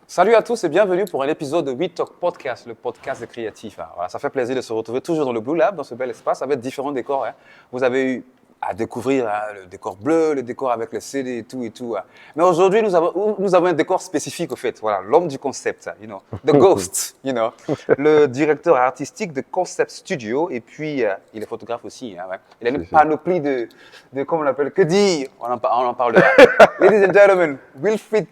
Salut à tous et bienvenue pour un épisode de We Talk Podcast, le podcast des créatifs. Voilà, ça fait plaisir de se retrouver toujours dans le Blue Lab, dans ce bel espace, avec différents décors. Vous avez eu à découvrir le décor bleu, le décor avec les CD et tout et tout. Mais aujourd'hui, nous avons un décor spécifique, au fait. Voilà, l'homme du concept, the ghost, le directeur artistique de Concept Studio. Et puis, il est photographe aussi. Il a une panoplie de comment on l'appelle, que dire, on en parlera. Ladies and gentlemen, Wilfried.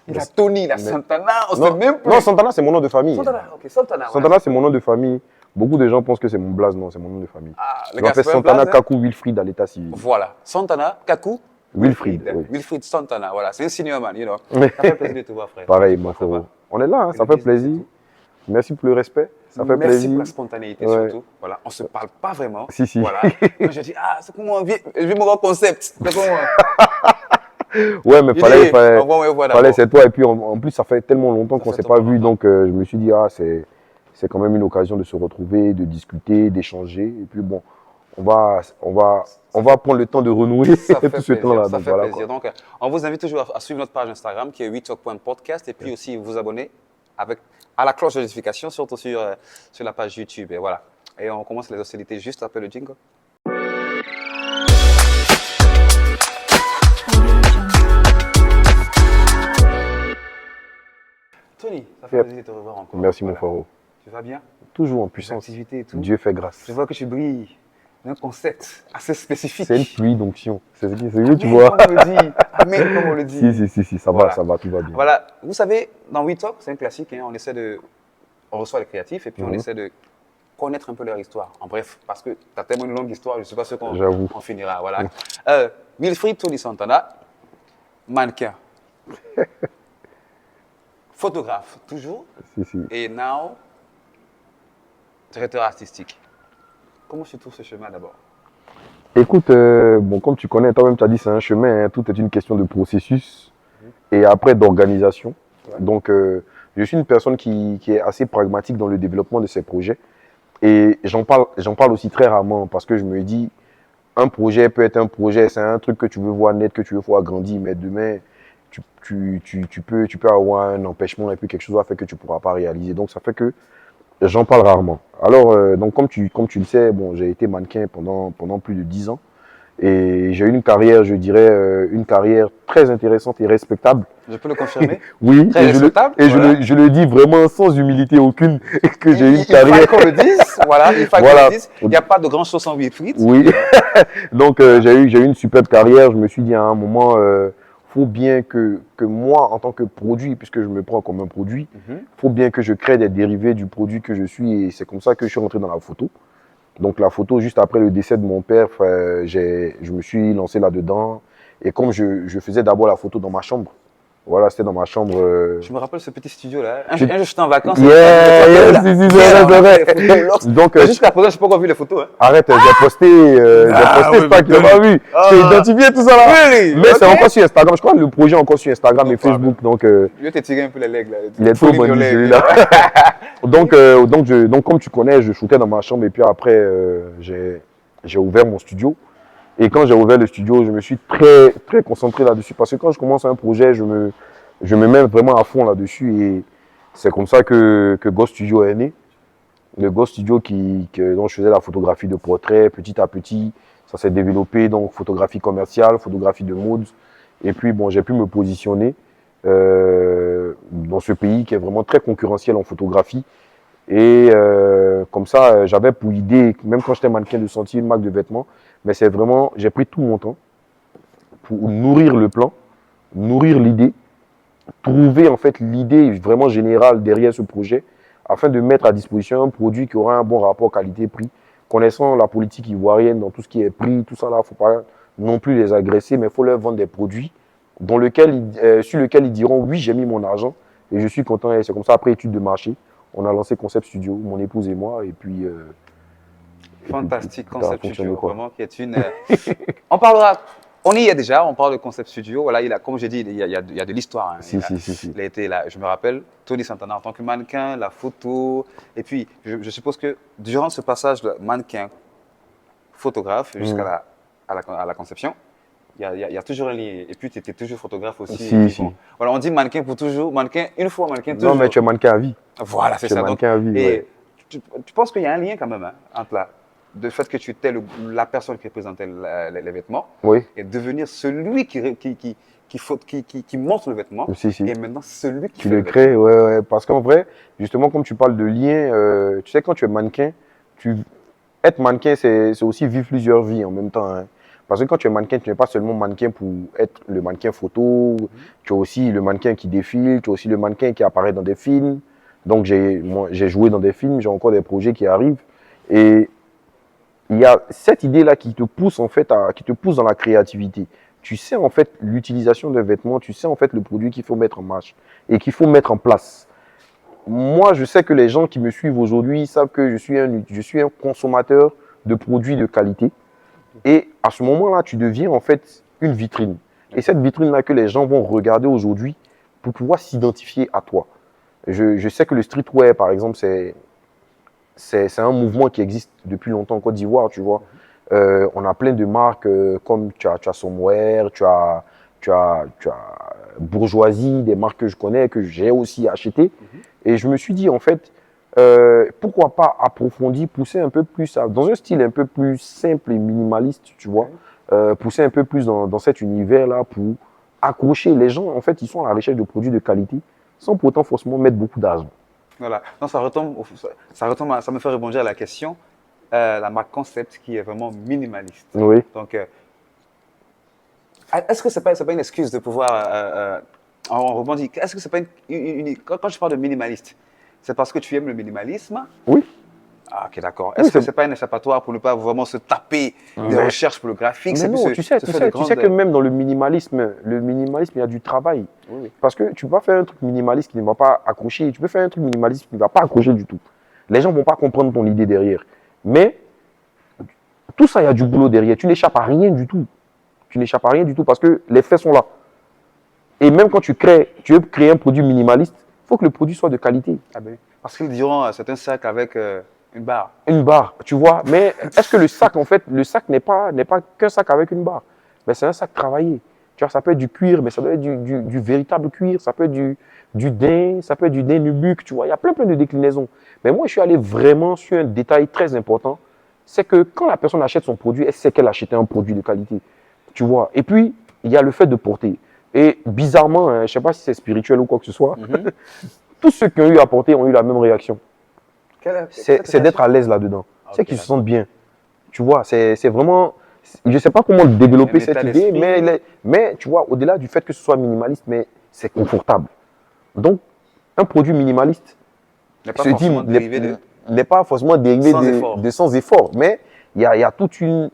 Il a Tony, il a Santana, on sait même plus. Non, Santana, c'est mon nom de famille. Santana, ok, Santana. Santana, c'est mon nom de famille. Beaucoup de gens pensent que c'est mon blaze, non, c'est mon nom de famille. Je m'appelle Santana Kaku Wilfried à l'état civil. Voilà, Santana Kaku Wilfried. Oui. Wilfried Santana, voilà, c'est un senior man, Ça fait plaisir de te voir, frère. Pareil, mon frère. On est là, ça fait plaisir. Merci pour le respect, ça fait plaisir. Merci pour la spontanéité surtout. Voilà, on ne se parle pas vraiment. Si. Voilà. Moi, je dis, c'est comment je vais me rendre concept. C'est comment Ouais, mais fallait, c'est toi. Et puis en plus, ça fait tellement longtemps qu'on ne s'est pas vu, donc je me suis dit, c'est quand même une occasion de se retrouver, de discuter, d'échanger. Et puis bon, on va prendre le temps de renouer tout ce temps-là. Ça fait plaisir. Donc, on vous invite toujours à suivre notre page Instagram qui est wetalk.podcast et puis aussi vous abonner à la cloche de notification, surtout sur la page YouTube. Et voilà. Et on commence les hostilités juste après le jingle. Tony, ça fait plaisir de te revoir encore. Merci mon frérot. Tu vas bien? Toujours en puissance. Et tout. Dieu fait grâce. Je vois que tu brilles d'un concept assez spécifique. C'est une pluie d'onction. C'est ce que tu vois. Amen, comme on le dit. Si, ça va, tout va bien. Voilà, vous savez, dans We Talk, c'est un classique, on reçoit les créatifs et puis on essaie de connaître un peu leur histoire. En bref, parce que tu as tellement une longue histoire, je ne sais pas ce qu'on finira. Voilà. Wilfried Tony Santana, mannequin. Photographe, toujours. Si. Et now, directeur artistique. Comment tu trouves ce chemin d'abord? Écoute, comme tu connais, toi-même tu as dit c'est un chemin, tout est une question de processus et après d'organisation. Ouais. Donc, je suis une personne qui est assez pragmatique dans le développement de ses projets et j'en parle aussi très rarement parce que je me dis, un projet peut être un projet, c'est un truc que tu veux voir net, que tu veux voir grandir, mais demain, tu peux avoir un empêchement et puis quelque chose va faire que tu ne pourras pas réaliser. Donc, ça fait que j'en parle rarement. Alors, donc comme tu le sais, j'ai été mannequin pendant plus de 10 ans. Et j'ai eu une carrière, je dirais, une carrière très intéressante et respectable. Je peux le confirmer? Oui, très respectable. Je le dis vraiment sans humilité aucune que j'ai eu une carrière. Il faut qu'on le dise, il faut qu'on le dise. Il n'y a pas de grand chose sans Wilfried. Oui, donc j'ai eu une superbe carrière. Je me suis dit à un moment, faut bien que moi, en tant que produit, puisque je me prends comme un produit, faut bien que je crée des dérivés du produit que je suis. Et c'est comme ça que je suis rentré dans la photo. Donc la photo, juste après le décès de mon père, je me suis lancé là-dedans. Et comme je faisais d'abord la photo dans ma chambre, voilà, c'était dans ma chambre. Je me rappelle ce petit studio-là. Un jour, j'étais en vacances. C'est vrai. Donc, jusqu'à présent, je n'ai pas encore vu les photos. Arrête, j'ai posté, c'est pas que tu pas vu. J'ai identifié tout ça là. Mais c'est encore sur Instagram. Je crois que le projet est encore sur Instagram et Facebook. Donc, je vais te tirer un peu les legs là. Il est trop bon celui-là. Donc, comme tu connais, je shootais dans ma chambre et puis après, j'ai ouvert mon studio. Et quand j'ai ouvert le studio, je me suis très, très concentré là-dessus. Parce que quand je commence un projet, je me mets vraiment à fond là-dessus. Et c'est comme ça que Ghost Studio est né. Le Ghost Studio dont je faisais la photographie de portrait, petit à petit, ça s'est développé. Donc, photographie commerciale, photographie de mode. Et puis, j'ai pu me positionner dans ce pays qui est vraiment très concurrentiel en photographie. Et comme ça, j'avais pour idée, même quand j'étais mannequin, de sortir une marque de vêtements. Mais c'est vraiment, j'ai pris tout mon temps pour nourrir le plan, nourrir l'idée, trouver en fait l'idée vraiment générale derrière ce projet, afin de mettre à disposition un produit qui aura un bon rapport qualité-prix. Connaissant la politique ivoirienne dans tout ce qui est prix, tout ça là, il ne faut pas non plus les agresser, mais il faut leur vendre des produits sur lesquels ils diront oui, j'ai mis mon argent et je suis content. Et c'est comme ça, après étude de marché, on a lancé Concept Studio, mon épouse et moi, et puis fantastique Concept Studio, vraiment, qui est une... on y est déjà, on parle de Concept Studio. Voilà, comme j'ai dit, il y a de l'histoire. Il a été là, je me rappelle, Tony Santana en tant que mannequin, la photo. Et puis, je suppose que durant ce passage de mannequin, photographe, jusqu'à la conception, Il y a toujours un lien. Et puis, tu étais toujours photographe aussi. Si, Et puis, si. bon. Voilà, on dit mannequin pour toujours, mannequin une fois, mannequin toujours. Non, mais tu es mannequin à vie. Voilà, c'est Tu es ça. Donc, mannequin à vie, et ouais. tu penses qu'il y a un lien quand même entre le fait que tu étais la personne qui représentait les vêtements Oui, et devenir celui qui montre le vêtement si, si. et maintenant celui qui Tu fait le le vêtement. crées, ouais, ouais. Parce qu'en vrai, justement, comme tu parles de lien, tu sais, quand tu es mannequin, tu... être mannequin, c'est aussi vivre plusieurs vies en même temps, hein. Parce que quand tu es mannequin, tu n'es pas seulement mannequin pour être le mannequin photo, tu as aussi le mannequin qui défile, tu as aussi le mannequin qui apparaît dans des films. Donc, moi, j'ai joué dans des films, j'ai encore des projets qui arrivent. Et il y a cette idée-là qui te pousse, en fait, qui te pousse dans la créativité. Tu sais, en fait, l'utilisation de vêtements, tu sais, en fait, le produit qu'il faut mettre en marche et qu'il faut mettre en place. Moi, je sais que les gens qui me suivent aujourd'hui savent que je suis un consommateur de produits de qualité. Et à ce moment-là, tu deviens en fait une vitrine. Et cette vitrine-là que les gens vont regarder aujourd'hui pour pouvoir s'identifier à toi. Je sais que le streetwear, par exemple, c'est un mouvement qui existe depuis longtemps en Côte d'Ivoire, tu vois. On a plein de marques comme tu as Somewhere, tu as Bourgeoisie, des marques que je connais, que j'ai aussi achetées. Et je me suis dit, en fait, pourquoi pas approfondir, pousser un peu plus, dans un style un peu plus simple et minimaliste, tu vois, pousser un peu plus dans cet univers-là pour accrocher les gens. En fait, ils sont à la recherche de produits de qualité sans pourtant forcément mettre beaucoup d'argent. Voilà. Non, ça me fait rebondir à la question, la marque concept qui est vraiment minimaliste. Oui. Donc, est-ce que c'est pas une excuse de pouvoir, on rebondit, est-ce que c'est pas quand je parle de minimaliste, c'est parce que tu aimes le minimalisme? Oui. Ah, ok, d'accord. Oui, Est-ce que c'est pas un échappatoire pour ne pas vraiment se taper des Mais- recherches pour le graphique? Mais C'est plus non, tu sais, se faire de tu sais que grandes- même dans le minimalisme, il y a du travail. Oui, oui. Parce que tu peux pas faire un truc minimaliste qui ne va pas accrocher. Tu peux faire un truc minimaliste qui ne va pas accrocher du tout. Les gens ne vont pas comprendre ton idée derrière. Mais tout ça, il y a du boulot derrière. Tu n'échappes à rien du tout. Tu n'échappes à rien du tout parce que les faits sont là. Et même quand tu veux créer un produit minimaliste, il faut que le produit soit de qualité. Ah ben, parce qu'ils diront, c'est un sac avec une barre. Une barre, tu vois. Mais est-ce que le sac, en fait, le sac n'est pas qu'un sac avec une barre? Mais c'est un sac travaillé. Tu vois, ça peut être du cuir, mais ça doit être du véritable cuir. Ça peut être du daim, ça peut être du daim nubuck, tu vois. Il y a plein de déclinaisons. Mais moi, je suis allé vraiment sur un détail très important. C'est que quand la personne achète son produit, elle sait qu'elle a acheté un produit de qualité. Tu vois. Et puis, il y a le fait de porter. Et bizarrement, hein, je ne sais pas si c'est spirituel ou quoi que ce soit, tous ceux qui ont eu à porter ont eu la même réaction. C'est d'être à l'aise là-dedans. Ok, C'est qu'ils se d'accord. sentent bien. Tu vois, c'est vraiment. Je ne sais pas comment développer Un état cette idée, d'esprit. mais tu vois, au-delà du fait que ce soit minimaliste, mais c'est confortable. Donc, un produit minimaliste N'est pas se dit, forcément dérivé de. n'est pas forcément dérivé Sans effort. de sans effort, mais il y a toute une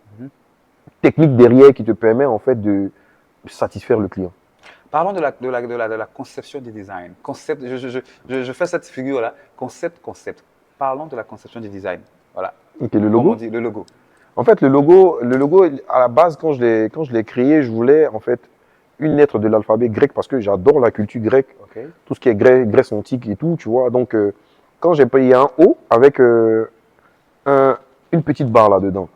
technique derrière qui te permet en fait de satisfaire le client. Parlons de la conception du design. Concept, je fais cette figure-là. Concept. Parlons de la conception du design. Voilà. Ok, le Comme on logo. dit, le logo. En fait, le logo, à la base, quand je l'ai créé, je voulais en fait une lettre de l'alphabet grec parce que j'adore la culture grecque, Ok. tout ce qui est Grèce antique et tout, tu vois. Donc, quand j'ai payé un O avec une petite barre là-dedans.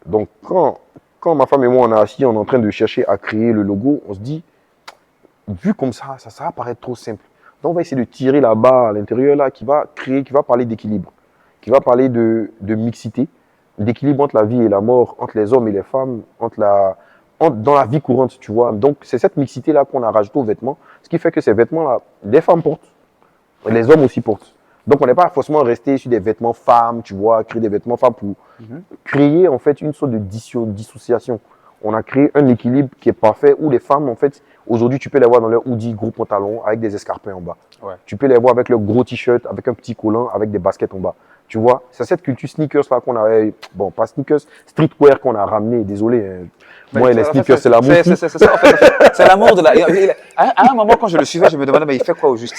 Donc, quand ma femme et moi, on est assis, on est en train de chercher à créer le logo, on se dit, vu comme ça va paraître trop simple. Donc, on va essayer de tirer la barre à l'intérieur là qui va parler d'équilibre, qui va parler de mixité, d'équilibre entre la vie et la mort, entre les hommes et les femmes, dans la vie courante, tu vois. Donc, c'est cette mixité-là qu'on a rajoutée aux vêtements, ce qui fait que ces vêtements-là, les femmes portent, les hommes aussi portent. Donc, on n'est pas forcément resté sur des vêtements femmes, tu vois, créer des vêtements femmes pour créer, en fait, une sorte de dissociation. On a créé un équilibre qui est parfait où les femmes, en fait, aujourd'hui, tu peux les voir dans leur hoodie, gros pantalon, avec des escarpins en bas. Ouais. Tu peux les voir avec leur gros t-shirt, avec un petit collant, avec des baskets en bas. Tu vois, c'est cette culture sneakers là qu'on a, bon, pas sneakers, streetwear qu'on a ramené. Désolé, hein. Moi, les En fait, sneakers, c'est l'amour. C'est ça, en fait. C'est l'amour de la. À un moment, quand je le suivais, je me demandais, mais il fait quoi au juste?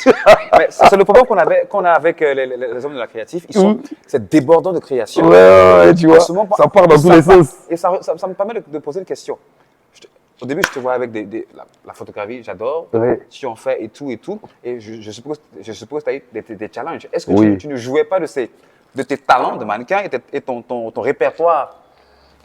Mais c'est le problème qu'on a avec les hommes de la créative. C'est débordant de création. Ouais, tu vois, En ce moment, ça part dans tous les sens. Et ça me permet de poser une question. Au début, je te vois avec la photographie, j'adore. Ouais. Tu en fais et tout. Et je suppose que tu as eu des challenges. Est-ce que Oui. tu ne jouais pas de tes talents de mannequin et ton répertoire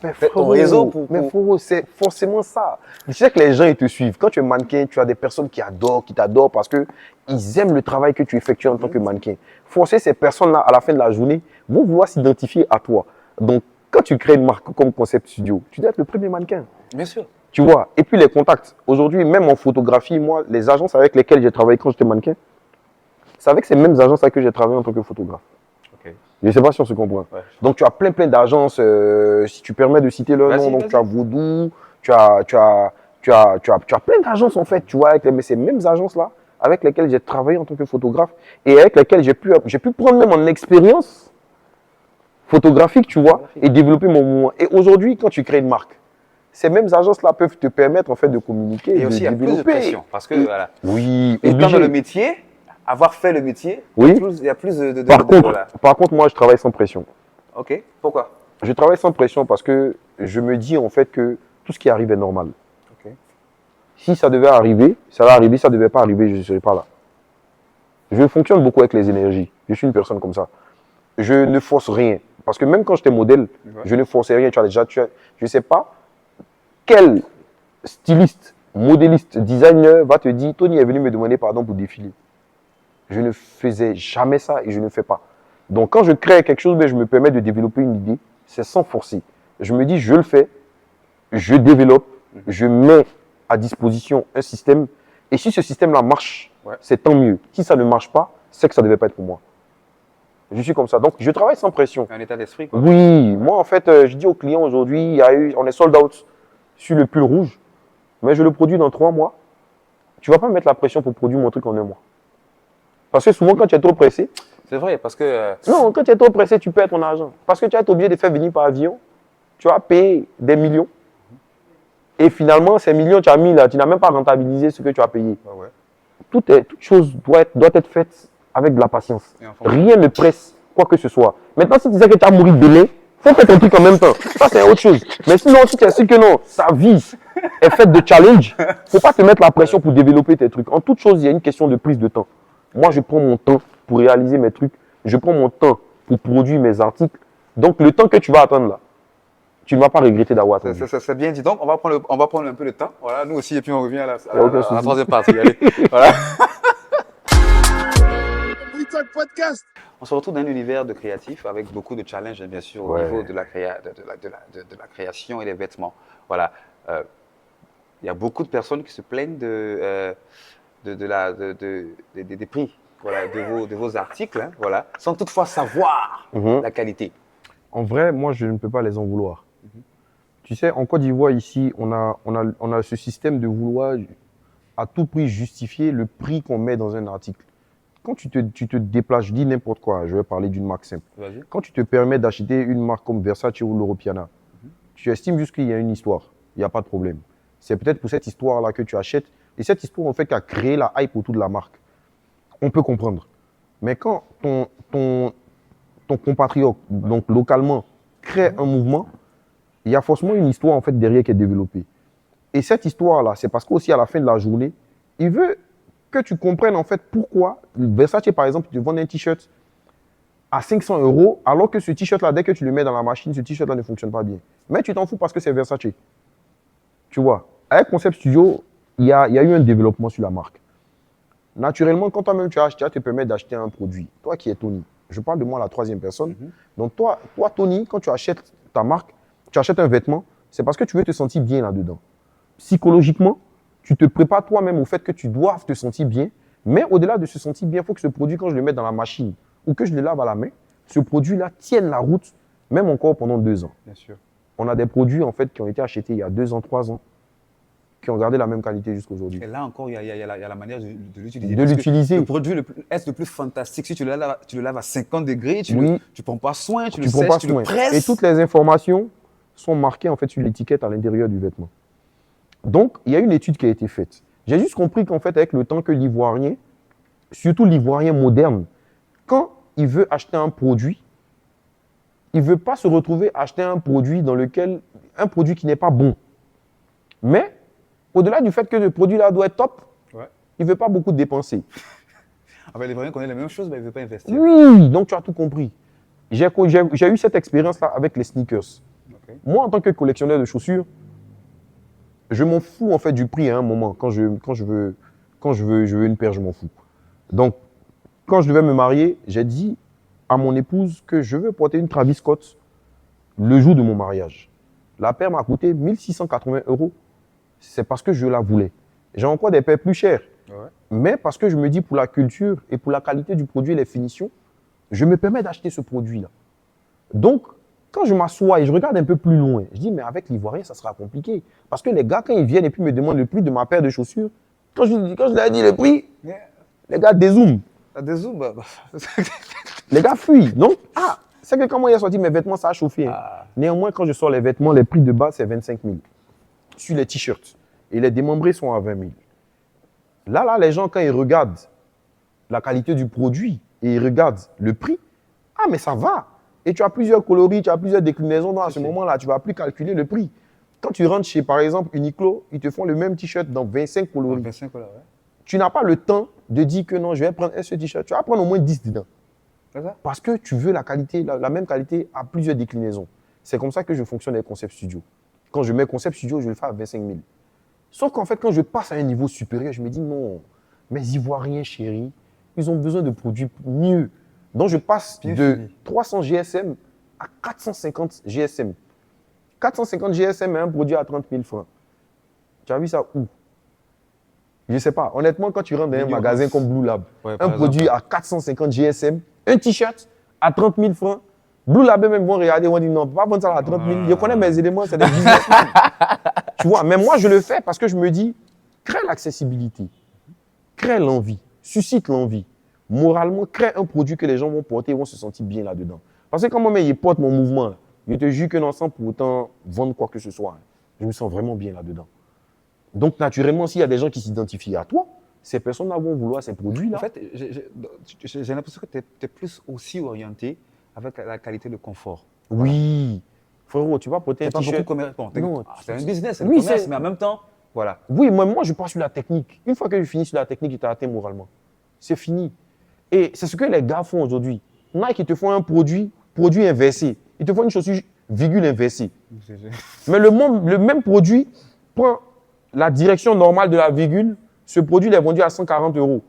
Mais Fais ton réseau pour- Mais frérot, c'est forcément ça. Tu sais que les gens, ils te suivent. Quand tu es mannequin, tu as des personnes qui adorent, qui t'adorent parce qu'ils aiment le travail que tu effectues en tant que mannequin. Forcément, ces personnes-là, à la fin de la journée, vont vouloir s'identifier à toi. Donc, quand tu crées une marque comme Concept Studio, tu dois être le premier mannequin. Bien sûr. Tu vois. Et puis les contacts. Aujourd'hui, même en photographie, moi, les agences avec lesquelles j'ai travaillé quand j'étais mannequin, c'est avec ces mêmes agences que j'ai travaillé en tant que photographe. Ok. Je ne sais pas si on se comprend. Ouais. Donc, tu as plein d'agences. Si tu permets de citer leur Vas-y, nom, donc vas-y. tu as Voodoo, tu as plein d'agences en fait, tu vois, mais ces mêmes agences-là avec lesquelles j'ai travaillé en tant que photographe et avec lesquelles j'ai pu prendre même en expérience photographique, tu vois, et développer mon mouvement. Et aujourd'hui, quand tu crées une marque, ces mêmes agences-là peuvent te permettre en fait de communiquer, Et aussi, il y a plus de pression. Parce que, voilà. Oui, Étant obligé. dans le métier, avoir fait le métier, Oui. il y a plus de Par contre, moi, je travaille sans pression. Ok. Pourquoi? Je travaille sans pression parce que je me dis en fait que tout ce qui arrive est normal. Ok. Si ça devait arriver, ça va arriver. Si ça ne devait pas arriver, je ne serais pas là. Je fonctionne beaucoup avec les énergies. Je suis une personne comme ça. Je ne force rien. Parce que même quand j'étais modèle, Ouais. je ne forçais rien. Je ne sais pas quel styliste, modéliste, designer va te dire Tony est venu me demander pardon pour défiler. Je ne faisais jamais ça et je ne fais pas. Donc quand je crée quelque chose, je me permets de développer une idée, c'est sans forcer. Je me dis je le fais, je développe, je mets à disposition un système et si ce système-là marche, Ouais. c'est tant mieux. Si ça ne marche pas, c'est que ça ne devait pas être pour moi. Je suis comme ça. Donc je travaille sans pression. Un état d'esprit, quoi. Oui, moi en fait, je dis aux clients aujourd'hui, on est sold out sur le pull rouge, mais je le produis dans 3 mois. Tu ne vas pas me mettre la pression pour produire mon truc en 1 mois. Parce que souvent, quand tu es trop pressé, C'est vrai, parce que non, quand tu es trop pressé, tu perds ton argent. Parce que tu vas être obligé de faire venir par avion, tu vas payer des millions. Et finalement, ces millions, tu as mis là, tu n'as même pas rentabilisé ce que tu as payé. ouais. Toute chose doit être faite avec de la patience. Et en fonction- Rien ne presse quoi que ce soit. Maintenant, si tu sais que tu as mouru de délai, faut faire ton truc en même temps. Ça, c'est autre chose. Mais sinon, si tu es sûr que non, ta vie est faite de challenge, faut pas te mettre la pression pour développer tes trucs. En toute chose, il y a une question de prise de temps. Moi, je prends mon temps pour réaliser mes trucs. Je prends mon temps pour produire mes articles. Donc, le temps que tu vas attendre là, tu ne vas pas regretter d'avoir attendu. C'est bien dit. Donc, on va prendre un peu de temps. Voilà, nous aussi, et puis on revient à la aucun souci. troisième partie. Allez, voilà. On se retrouve dans un univers de créatif avec beaucoup de challenges, bien sûr, au Ouais. niveau de la création et des vêtements. Voilà. Il y a beaucoup de personnes qui se plaignent des prix, voilà, de vos articles, hein, voilà, sans toutefois savoir Mhm. la qualité. En vrai, moi, je ne peux pas les en vouloir. Tu sais, en Côte d'Ivoire, ici, on a ce système de vouloir à tout prix justifier le prix qu'on met dans un article. Quand tu te déplaces, je dis n'importe quoi, je vais parler d'une marque simple. Vas-y. Quand tu te permets d'acheter une marque comme Versace ou l'Europiana, tu estimes juste qu'il y a une histoire. Il n'y a pas de problème. C'est peut-être pour cette histoire-là que tu achètes. Et cette histoire, en fait, qui a créé la hype autour de la marque. On peut comprendre. Mais quand ton compatriote, donc localement, crée un mouvement, il y a forcément une histoire en fait derrière qui est développée. Et cette histoire-là, c'est parce qu'aussi à la fin de la journée, il veut que tu comprennes en fait pourquoi Versace, par exemple, te vend un t-shirt à 500 € alors que ce t-shirt-là, dès que tu le mets dans la machine, ce t-shirt-là ne fonctionne pas bien. Mais tu t'en fous parce que c'est Versace. Tu vois, avec Concept Studio, il y a eu un développement sur la marque. Naturellement, quand toi-même tu as acheté, tu te permets d'acheter un produit. Toi qui es Tony, je parle de moi la troisième personne. Donc toi, Tony, quand tu achètes ta marque, tu achètes un vêtement, c'est parce que tu veux te sentir bien là-dedans. Psychologiquement, tu te prépares toi-même au fait que tu dois te sentir bien. Mais au-delà de se sentir bien, il faut que ce produit, quand je le mets dans la machine ou que je le lave à la main, ce produit-là tienne la route, même encore pendant 2 ans. Bien sûr. On a des produits en fait qui ont été achetés il y a 2 ans, 3 ans, qui ont gardé la même qualité jusqu'à aujourd'hui. Et là encore, il y a la manière de l'utiliser. De Parce que l'utiliser. le produit est le plus fantastique. Si tu le laves à 50 degrés, tu Oui. ne prends pas soin, tu le Tu prends sèches, pas tu le soin. presses. Et toutes les informations sont marquées en fait sur l'étiquette à l'intérieur du vêtement. Donc, il y a une étude qui a été faite. J'ai juste compris qu'en fait, avec le temps que l'Ivoirien, surtout l'Ivoirien moderne, quand il veut acheter un produit, il ne veut pas se retrouver à acheter un produit qui n'est pas bon. Mais, au-delà du fait que le produit-là doit être top, Ouais. il ne veut pas beaucoup dépenser. Ah ben, les Ivoiriens connaissent la même chose, mais ils ne veulent pas investir. Oui, donc tu as tout compris. J'ai eu cette expérience-là avec les sneakers. Ok. Moi, en tant que collectionneur de chaussures, je m'en fous en fait du prix à un moment. Quand je veux une paire, je m'en fous. Donc, quand je devais me marier, j'ai dit à mon épouse que je veux porter une Travis Scott le jour de mon mariage. La paire m'a coûté 1680 €. C'est parce que je la voulais. J'ai encore des paires plus chères. Ouais. Mais parce que je me dis pour la culture et pour la qualité du produit et les finitions, je me permets d'acheter ce produit-là. Donc, quand je m'assois et je regarde un peu plus loin, je dis, mais avec l'ivoirien, ça sera compliqué. Parce que les gars, quand ils viennent et puis me demandent le prix de ma paire de chaussures, quand je leur ai dit le prix, les gars dézooment. Ça dézoome. Les gars fuient. Donc, c'est que quand moi, il a sorti mes vêtements, ça a chauffé. Néanmoins, quand je sors les vêtements, les prix de base, c'est 25 000. Sur les t-shirts. Et les démembrés sont à 20 000. Là, les gens, quand ils regardent la qualité du produit et ils regardent le prix, mais ça va. Et tu as plusieurs coloris, tu as plusieurs déclinaisons. Donc, à ce moment-là, tu ne vas plus calculer le prix. Quand tu rentres chez, par exemple, Uniqlo, ils te font le même t-shirt dans 25 coloris. 25 $, ouais. Tu n'as pas le temps de dire que non, je vais prendre ce t-shirt. Tu vas prendre au moins 10 dedans. C'est ça? Parce que tu veux la qualité, la même qualité à plusieurs déclinaisons. C'est comme ça que je fonctionne avec Concept Studio. Quand je mets Concept Studio, je le fais à 25 000. Sauf qu'en fait, quand je passe à un niveau supérieur, je me dis non, mes Ivoiriens chéris, ils ont besoin de produits mieux. Donc, je passe de 300 GSM à 450 GSM. 450 GSM est un produit à 30 000 francs. Tu as vu ça où? Je ne sais pas. Honnêtement, quand tu rentres dans un magasin comme Blue Lab, un produit à 450 GSM, un t-shirt à 30 000 francs, Blue Lab même vont regarder, vont dire non, on ne peut pas vendre ça à 30 000. Je connais mes éléments, c'est des businessmen. Tu vois, mais moi, je le fais parce que je me dis, crée l'accessibilité, crée l'envie, suscite l'envie. Moralement, crée un produit que les gens vont porter et vont se sentir bien là-dedans. Parce que quand moi, ils portent mon mouvement, là, je te jure que non, sans pour autant vendre quoi que ce soit, je me sens vraiment bien là-dedans. Donc, naturellement, s'il y a des gens qui s'identifient à toi, ces personnes-là vont vouloir ces produits-là. En fait, j'ai l'impression que tu es plus aussi orienté avec la qualité de confort. Oui. Frérot, tu vas porter un C'est pas beaucoup t-shirt. comme... c'est un business, c'est Oui, un commerce, mais en même temps, voilà. Oui, moi, je pars sur la technique. Une fois que je finis sur la technique, je t'ai atteint moralement. C'est fini. Et c'est ce que les gars font aujourd'hui. Nike, ils te font un produit inversé. Ils te font une chaussure virgule inversée. Mais le même produit prend la direction normale de la virgule. Ce produit est vendu à 140 €.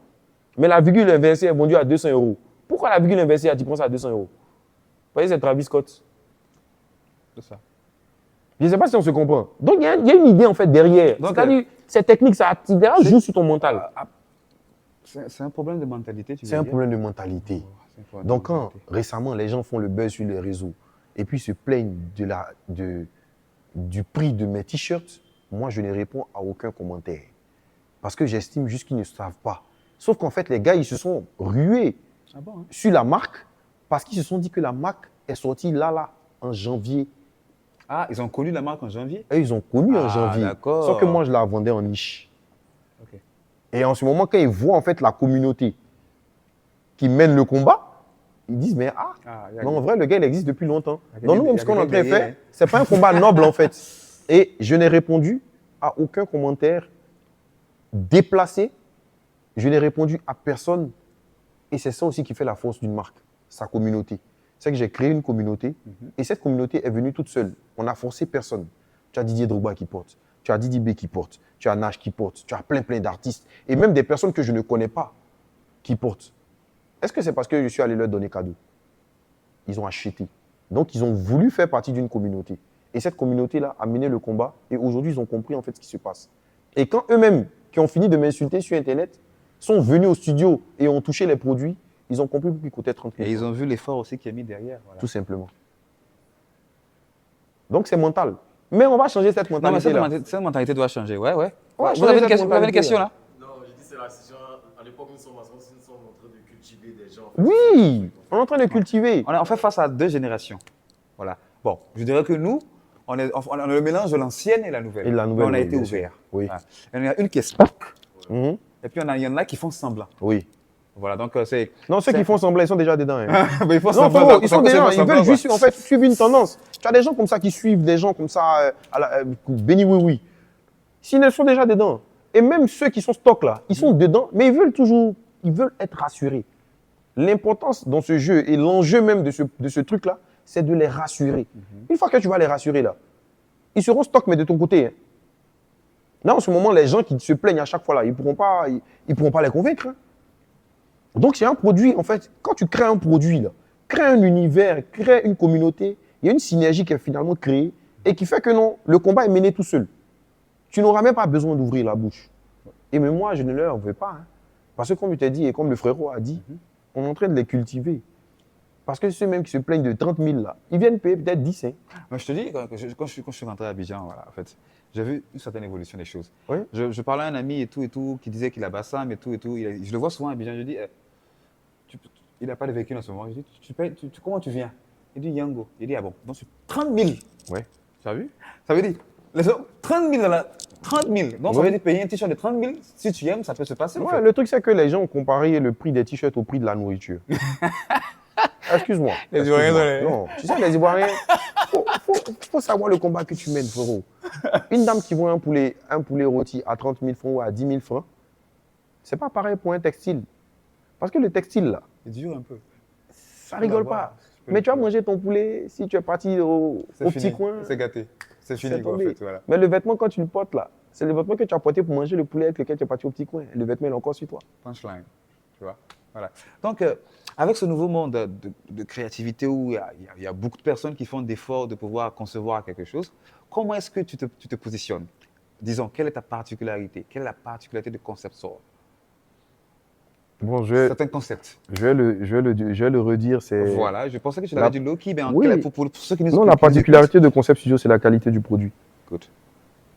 Mais la virgule inversée est vendue à 200 €. Pourquoi la virgule inversée, tu prends ça à 200 €? Vous voyez, c'est Travis Scott. C'est ça. Je ne sais pas si on se comprend. Donc, il y a une idée en fait derrière. C'est-à-dire, ces techniques, ça joue sur ton mental. C'est un problème de mentalité, tu veux C'est un dire? problème de mentalité. Donc, quand récemment, les gens font le buzz sur les réseaux et puis se plaignent du prix de mes t-shirts, moi, je ne réponds à aucun commentaire. Parce que j'estime juste qu'ils ne savent pas. Sauf qu'en fait, les gars, ils se sont rués sur la marque parce qu'ils se sont dit que la marque est sortie là, en janvier. Ah, ils ont connu la marque en janvier? Et ils ont connu en janvier. D'accord. Sauf que moi, je la vendais en niche. Ok. Et en ce moment, quand ils voient en fait la communauté qui mène le combat, ils disent, mais non, en vrai, le gars, il existe depuis longtemps. Donc, nous, ce qu'on est en train de faire, ce n'est pas un combat noble, en fait. Et je n'ai répondu à aucun commentaire déplacé. Je n'ai répondu à personne. Et c'est ça aussi qui fait la force d'une marque, sa communauté. C'est que j'ai créé une communauté et cette communauté est venue toute seule. On n'a forcé personne. Tu as Didier Drogba qui porte, tu as Didi B qui porte, tu as Nash qui porte, tu as plein d'artistes et même des personnes que je ne connais pas qui portent. Est-ce que c'est parce que je suis allé leur donner cadeau? Ils ont acheté. Donc, ils ont voulu faire partie d'une communauté. Et cette communauté-là a mené le combat et aujourd'hui, ils ont compris en fait ce qui se passe. Et quand eux-mêmes, qui ont fini de m'insulter sur Internet, sont venus au studio et ont touché les produits, ils ont compris qu'ils coûtaient 30 000. Et ils ont vu l'effort aussi qui est mis derrière. Voilà. Tout simplement. Donc, c'est mental. Mais on va changer cette mentalité-là. Cette mentalité doit changer, ouais. Vous avez une question là? Non, je dis c'est la situation. À l'époque, nous sommes en train de cultiver des gens. Oui, on est en train de cultiver. On fait face à deux générations. Voilà. Bon, je dirais que nous, on a le mélange de l'ancienne et la nouvelle. Et la nouvelle, on a oui, été bien ouvert. sûr. Oui. Voilà. Il y a une question. Et puis, il y en a qui font semblant. Oui. Voilà, donc c'est... Non, ceux qui font semblant, ils sont déjà dedans. Hein. Mais ils font Non, semblant. ils sont dedans. Ils veulent juste en fait, suivre une tendance. Tu as des gens comme ça qui suivent des gens comme ça, béni oui. S'ils sont déjà dedans. Et même ceux qui sont stock là, ils sont dedans, mais ils veulent être rassurés. L'importance dans ce jeu et l'enjeu même de ce truc-là, c'est de les rassurer. Une fois que tu vas les rassurer là, ils seront stock, mais de ton côté. Hein. Là, en ce moment, les gens qui se plaignent à chaque fois, là, ils pourront pas les convaincre. Hein. Donc, c'est un produit, en fait, quand tu crées un produit, là, crée un univers, crée une communauté, il y a une synergie qui est finalement créée et qui fait que non, le combat est mené tout seul. Tu n'auras même pas besoin d'ouvrir la bouche. Et même moi, je ne leur veux pas. Hein. Parce que comme je t'ai dit et comme le frérot a dit, on est en train de les cultiver. Parce que ceux mêmes qui se plaignent de 30 000, là, ils viennent payer peut-être 10. Hein. Mais je te dis, quand je suis rentré à Abidjan, voilà, en fait, j'ai vu une certaine évolution des choses. Oui. Je parlais à un ami et tout, qui disait qu'il a Bassam et tout. Je le vois souvent à Abidjan, je lui dis, il n'a pas de véhicule en ce moment. Je lui dis, comment tu viens? Il dit Yango. Il dit, ah bon, donc c'est 30 000. Ouais. Tu as vu? Ça veut dire, 30 000 dans la. 30 000. Donc, ça veut dire payer un t-shirt de 30 000, si tu aimes, ça peut se passer. Ouais, en fait. le truc, c'est que les gens ont comparé le prix des t-shirts au prix de la nourriture. Excuse-moi. Les Ivoiriens sont les- Non, tu sais, les Ivoiriens, faut savoir le combat que tu mènes, frérot. Une dame qui vend un poulet rôti à 30 000 francs ou à 10 000 francs, c'est pas pareil pour un textile. Parce que le textile, là, C'est dur un peu. ça rigole pas. Mais tu vas manger ton poulet si tu es parti au petit coin. C'est gâté. C'est fini, C'est quoi, en tombé. fait. Voilà. Mais le vêtement, quand tu le portes là, c'est le vêtement que tu as porté pour manger le poulet avec lequel tu es parti au petit coin. Le vêtement, il est encore sur toi. Punchline. Tu vois? Voilà. Donc, avec ce nouveau monde de créativité où il y a beaucoup de personnes qui font d'efforts de pouvoir concevoir quelque chose, comment est-ce que tu te positionnes? Disons, quelle est ta particularité? Quelle est la particularité de Concept Soul? Bon, je Certains concepts. vais le redire, c'est... Voilà, je pensais que tu l'avais dit low-key, mais Oui. pour ceux qui nous Non, qui la nous particularité de Concept Studio, c'est la qualité du produit. écoutent.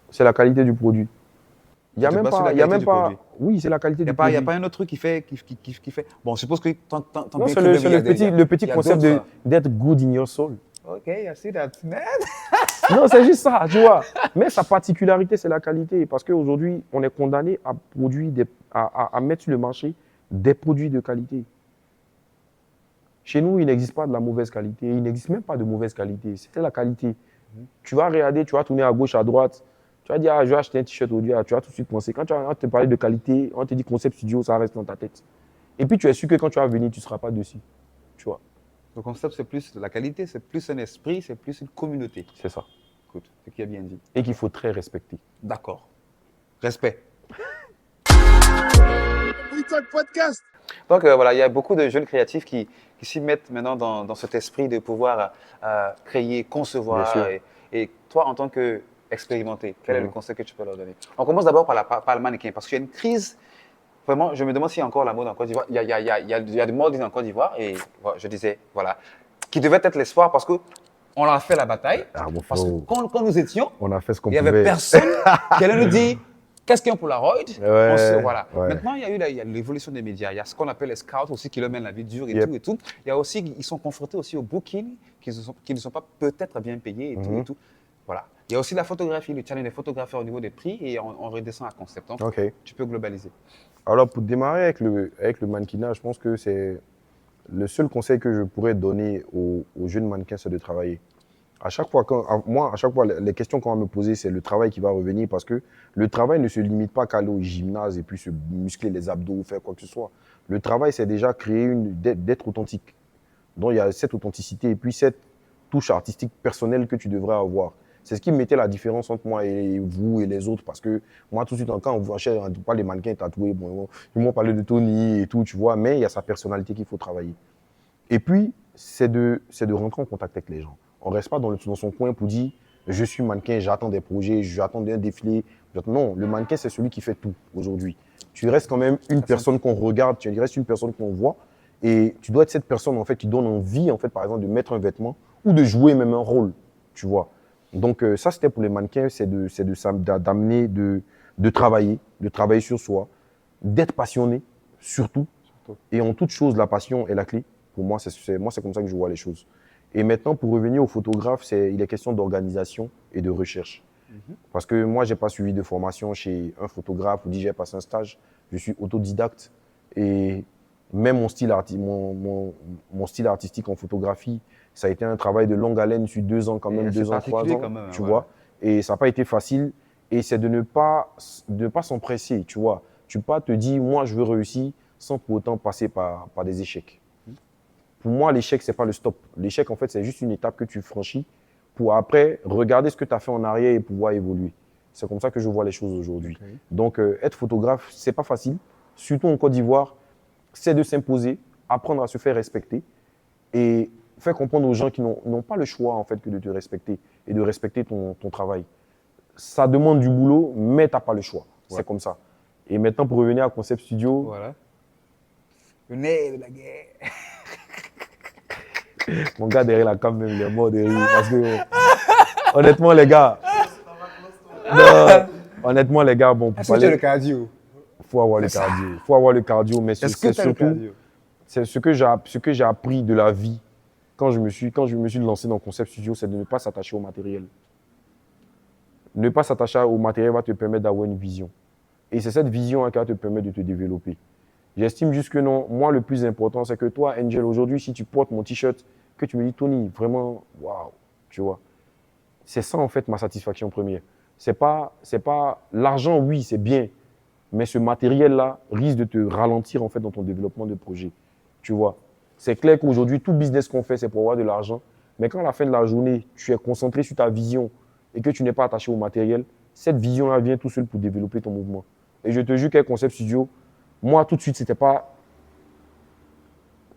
C'est la qualité du produit. Il n'y a Tu te même bases sur pas... la Il y a qualité même du pas... produit. Oui, c'est la qualité Il du n'y produit. a pas un autre truc qui fait. Bon, je suppose que ton Non, bien c'est trouvé, mais il y a le petit il y a concept d'autres. d'être good in your soul. OK, I see that. Non, c'est juste ça, tu vois. Mais sa particularité, c'est la qualité. Parce qu'aujourd'hui, on est condamné à produire, à mettre sur le marché des produits de qualité. Chez nous, il n'existe pas de la mauvaise qualité. Il n'existe même pas de mauvaise qualité. C'est la qualité. Tu vas regarder, tu vas tourner à gauche, à droite. Tu vas dire, ah, je vais acheter un t-shirt aujourd'hui. Ah, tu vas tout de suite penser. Quand on te parler de qualité, on te dit Concept Studio, ça reste dans ta tête. Et puis, tu es sûr que quand tu vas venir, tu ne seras pas dessus. Tu vois, Le concept, c'est plus la qualité, c'est plus un esprit, c'est plus une communauté. c'est ça. Écoute, ce qui a bien dit. Et qu'il faut très respecter. D'accord. Respect. Podcast. Donc voilà, il y a beaucoup de jeunes créatifs qui s'y mettent maintenant dans cet esprit de pouvoir créer, concevoir. Bien sûr. Et toi, en tant qu'expérimenté, quel est le conseil que tu peux leur donner? On commence d'abord par le mannequin, parce qu'il y a une crise. Vraiment, je me demande s'il y a encore la mode en Côte d'Ivoire. Il y a des modes en Côte d'Ivoire, et voilà, je disais, voilà, qui devait être l'espoir parce qu'on a fait la bataille. Ah, mon Parce que frérot, quand nous étions, on a fait ce qu'on il n'y pouvait. avait personne qui allait nous dire qu'est-ce qu'il y a pour la Polaroid. Voilà. ouais. Maintenant, il y a l'évolution des médias. Il y a ce qu'on appelle les scouts aussi qui leur mènent la vie dure et Yep. tout et tout. Il y a aussi, ils sont confrontés aussi au booking qui ne sont pas peut-être bien payés et tout et tout. Voilà. Il y a aussi la photographie, le challenge des photographes au niveau des prix et on redescend à concept. Donc, OK. tu peux globaliser. Alors, pour démarrer avec le mannequinat, je pense que c'est le seul conseil que je pourrais donner aux jeunes mannequins, c'est de travailler. À chaque fois, les questions qu'on va me poser, c'est le travail qui va revenir parce que le travail ne se limite pas qu'à aller au gymnase et puis se muscler les abdos ou faire quoi que ce soit. Le travail, c'est déjà d'être authentique. Donc, il y a cette authenticité et puis cette touche artistique personnelle que tu devrais avoir. C'est ce qui mettait la différence entre moi et vous et les autres parce que moi, tout de suite, quand on voit pas les mannequins tatoués, bon, ils m'ont parlé de Tony et tout, tu vois, mais il y a sa personnalité qu'il faut travailler. Et puis, c'est de rentrer en contact avec les gens. On ne reste pas dans son coin pour dire je suis mannequin, j'attends des projets, j'attends un défilé. Non, le mannequin, c'est celui qui fait tout aujourd'hui. Tu restes quand même une personne qu'on regarde, tu restes une personne qu'on voit. Et tu dois être cette personne en fait, qui donne envie, en fait, par exemple, de mettre un vêtement ou de jouer même un rôle, tu vois. Donc, ça, c'était pour les mannequins, c'est d'amener, de travailler sur soi, d'être passionné, surtout. Et en toute chose, la passion est la clé. Pour moi, c'est comme ça que je vois les choses. Et maintenant, pour revenir au photographe, il est question d'organisation et de recherche. Parce que moi, je n'ai pas suivi de formation chez un photographe ou j'ai passé un stage. Je suis autodidacte. Et même mon style artistique en photographie, ça a été un travail de longue haleine sur 2 ans, quand même, 2 ans, 3 ans, tu vois. Et ça n'a pas été facile. Et c'est de ne pas s'empresser, tu vois. Tu ne peux pas te dire, moi, je veux réussir sans pour autant passer par des échecs. Pour moi, l'échec, ce n'est pas le stop. L'échec, en fait, c'est juste une étape que tu franchis pour après regarder ce que tu as fait en arrière et pouvoir évoluer. C'est comme ça que je vois les choses aujourd'hui. Ok. Donc, être photographe, c'est pas facile. Surtout en Côte d'Ivoire, c'est de s'imposer, apprendre à se faire respecter et faire comprendre aux gens qui n'ont pas le choix en fait que de te respecter et de respecter ton travail. Ça demande du boulot, mais tu n'as pas le choix. Ouais. C'est comme ça. Et maintenant, pour revenir à Concept Studio, Voilà. Le nez de la guerre. mon gars derrière la cam, même, il est mort de rire. Parce que, honnêtement, les gars, non, honnêtement, les gars, bon, pour Est-ce que tu as le parler, cardio? faut avoir le cardio. Il faut avoir le cardio, mais Est-ce c'est que tu as le surtout, cardio? c'est ce que j'ai appris de la vie quand je me suis lancé dans Concept Studio, c'est de ne pas s'attacher au matériel. Ne pas s'attacher au matériel va te permettre d'avoir une vision. Et c'est cette vision qui va te permettre de te développer. J'estime juste que non, moi, le plus important, c'est que toi, Angel, aujourd'hui, si tu portes mon t-shirt, que tu me dis, Tony, vraiment, waouh, tu vois. C'est ça, en fait, ma satisfaction première. C'est pas l'argent, oui, c'est bien, mais ce matériel-là risque de te ralentir, en fait, dans ton développement de projet, tu vois. C'est clair qu'aujourd'hui, tout business qu'on fait, c'est pour avoir de l'argent, mais quand à la fin de la journée, tu es concentré sur ta vision et que tu n'es pas attaché au matériel, cette vision-là vient tout seul pour développer ton mouvement. Et je te jure qu'avec Concept Studio, moi, tout de suite, c'était pas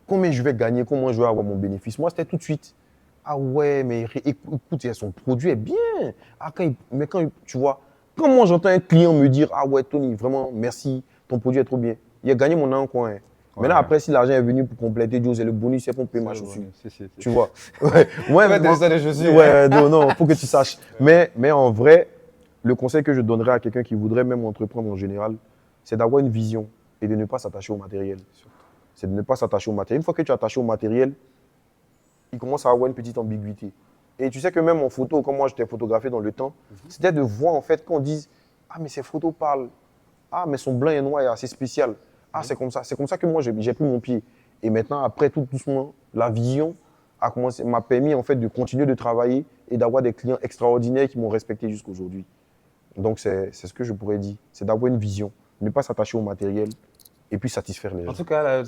combien je vais gagner, comment je vais avoir mon bénéfice. Moi, c'était tout de suite. Ah ouais, mais écoute, son produit est bien. Ah, tu vois, quand moi j'entends un client me dire, ah ouais, Tony, vraiment, merci, ton produit est trop bien. Il a gagné mon an, quoi. Hein. Maintenant, après, si l'argent est venu pour compléter, Dieu, c'est le bonus, c'est pour payer ma chaussure. Tu vois. Ouais, non, faut que tu saches. Mais en vrai, le conseil que je donnerais à quelqu'un qui voudrait même entreprendre en général, c'est d'avoir une vision et de ne pas s'attacher au matériel. C'est de ne pas s'attacher au matériel. Une fois que tu es attaché au matériel, il commence à avoir une petite ambiguïté. Et tu sais que même en photo, comme moi j'étais photographié dans le temps, c'était de voir en fait qu'on dise « Ah, mais ces photos parlent. Ah, mais son blanc et noir est assez spécial. Ah, c'est comme ça. C'est comme ça que moi j'ai pris mon pied. Et maintenant, après, tout doucement, la vision m'a permis en fait de continuer de travailler et d'avoir des clients extraordinaires qui m'ont respecté jusqu'à aujourd'hui. Donc, c'est ce que je pourrais dire. C'est d'avoir une vision. Ne pas s'attacher au matériel et puis satisfaire les gens. En tout cas, là,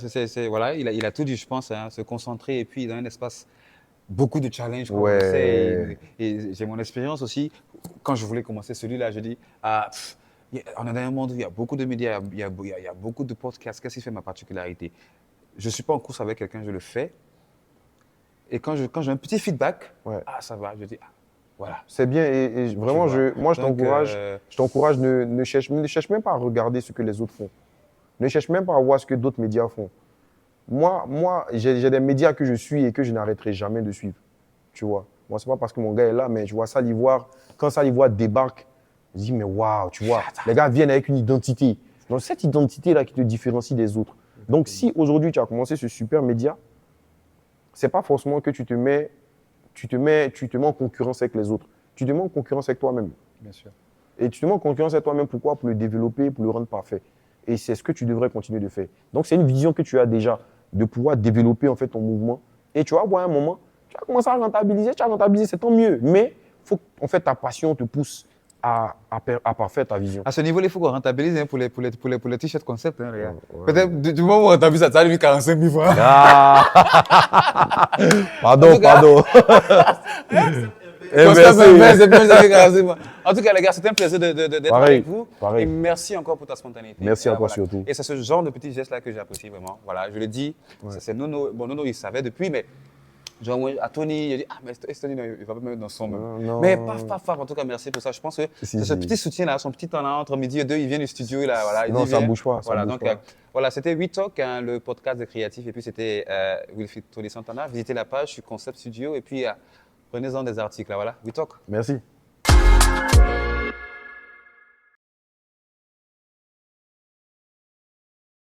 voilà, il a tout dit, je pense, hein, se concentrer et puis dans un espace, beaucoup de challenges. Comme Ouais. on sait, et j'ai mon expérience aussi. Quand je voulais commencer celui-là, je dis, on est dans un monde où il y a beaucoup de médias, il y a beaucoup de podcasts. Qu'est-ce qui fait ma particularité? Je ne suis pas en course avec quelqu'un, je le fais. Et quand j'ai un petit feedback, Ouais. ça va, je dis, voilà. C'est bien et vraiment, moi je t'encourage, ne cherche même pas à regarder ce que les autres font. Ne cherche même pas à voir ce que d'autres médias font. Moi j'ai des médias que je suis et que je n'arrêterai jamais de suivre. Tu vois. Moi, c'est pas parce que mon gars est là, mais je vois Sal Ivoire. Quand Sal Ivoire débarque, je dis, mais waouh, tu vois, les gars viennent avec une identité. Donc, cette identité-là qui te différencie des autres. Donc, si aujourd'hui tu as commencé ce super média, c'est pas forcément que tu te mets en concurrence avec les autres. Tu te mets en concurrence avec toi-même. Bien sûr. Et tu te mets en concurrence avec toi-même, pourquoi? Pour le développer, pour le rendre parfait. Et c'est ce que tu devrais continuer de faire. Donc, c'est une vision que tu as déjà, de pouvoir développer en fait ton mouvement. Et tu vas voir un moment, tu vas commencer à rentabiliser, c'est tant mieux. Mais il faut en fait ta passion te pousse à parfaire ta vision. À ce niveau, il faut qu'on rentabilise hein, pour les t-shirts concept. Hein, les gars. Ouais. Peut-être du moment où on rentabilise ça, ça a lui 45 000 francs. Pardon. En tout cas, les gars, c'était un plaisir d'être Pareil, avec vous. pareil. Et merci encore pour ta spontanéité. Merci à toi Voilà. surtout. Et c'est ce genre de petits gestes-là que j'apprécie vraiment. Voilà, je le dis, c'est Nono. Bon, Nono, il savait depuis, mais genre, moi, à Tony, il a dit, mais Tony, non, il va pas me mettre dans son même. Non. Mais paf. En tout cas, merci pour ça. Je pense que Si, c'est ce si. petit soutien-là, son petit temps là, entre midi et deux, il vient du studio. Là, voilà, il Non, dit, ça viens. bouge pas, ça Voilà, bouge donc, pas. voilà, c'était We Talk, hein, le podcast des créatifs. Et puis, c'était Wilfried Tony Santana. Visitez la page sur Concept Studio. Et puis, prenez-en des articles. Là, voilà, We Talk. Merci.